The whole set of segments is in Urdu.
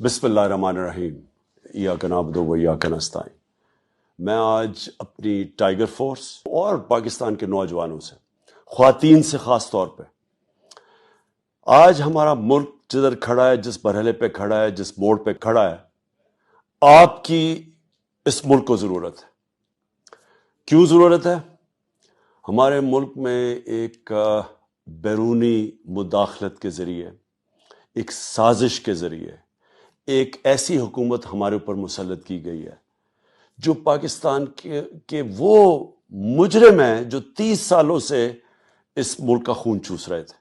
بسم اللہ الرحمن الرحیم ایاک نعبد و ایاک نستعین۔ میں آج اپنی ٹائیگر فورس اور پاکستان کے نوجوانوں سے، خواتین سے خاص طور پہ، آج ہمارا ملک جدھر کھڑا ہے، جس مرحلے پہ کھڑا ہے، جس موڑ پہ کھڑا ہے، آپ کی اس ملک کو ضرورت ہے۔ کیوں ضرورت ہے؟ ہمارے ملک میں ایک بیرونی مداخلت کے ذریعے، ایک سازش کے ذریعے ایک ایسی حکومت ہمارے اوپر مسلط کی گئی ہے جو پاکستان کے وہ مجرم ہیں جو 30 سالوں سے اس ملک کا خون چوس رہے تھے۔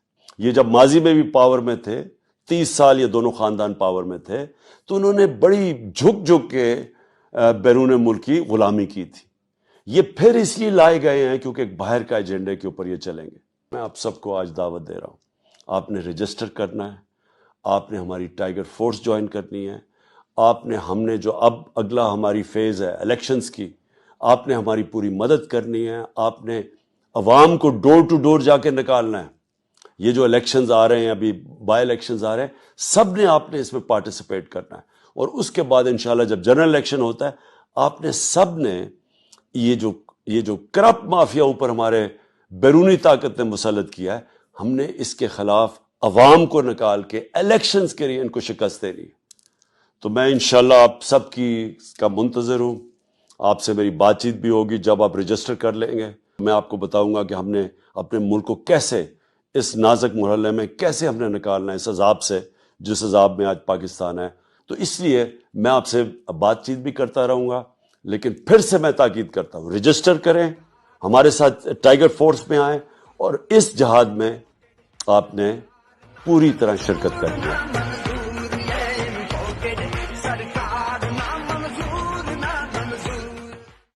یہ جب ماضی میں بھی پاور میں تھے، 30 سال یہ دونوں خاندان پاور میں تھے، تو انہوں نے بڑی جھک جھک کے بیرون ملک کی غلامی کی تھی۔ یہ پھر اس لیے لائے گئے ہیں کیونکہ ایک باہر کا ایجنڈے کے اوپر یہ چلیں گے۔ میں آپ سب کو آج دعوت دے رہا ہوں، آپ نے رجسٹر کرنا ہے، آپ نے ہماری ٹائیگر فورس جوائن کرنی ہے، ہم نے جو اب اگلا ہماری فیز ہے الیکشنز کی، آپ نے ہماری پوری مدد کرنی ہے، آپ نے عوام کو ڈور ٹو ڈور جا کے نکالنا ہے۔ یہ جو الیکشنز آ رہے ہیں، ابھی بائی الیکشنز آ رہے ہیں، سب نے آپ نے اس میں پارٹیسپیٹ کرنا ہے، اور اس کے بعد انشاءاللہ جب جنرل الیکشن ہوتا ہے، آپ نے سب نے یہ جو کرپٹ مافیا اوپر ہمارے بیرونی طاقت نے مسلط کیا ہے، ہم نے اس کے خلاف عوام کو نکال کے الیکشنز کے لیے ان کو شکست دینی ہے۔ تو میں انشاءاللہ آپ سب کا منتظر ہوں۔ آپ سے میری بات چیت بھی ہوگی جب آپ رجسٹر کر لیں گے۔ میں آپ کو بتاؤں گا کہ ہم نے اپنے ملک کو کیسے اس نازک مرحلے میں کیسے ہم نے نکالنا ہے اس عذاب سے، جس عذاب میں آج پاکستان ہے۔ تو اس لیے میں آپ سے بات چیت بھی کرتا رہوں گا، لیکن پھر سے میں تاکید کرتا ہوں، رجسٹر کریں، ہمارے ساتھ ٹائیگر فورس میں آئیں، اور اس جہاد میں آپ نے پوری طرح شرکت کرنی ہے۔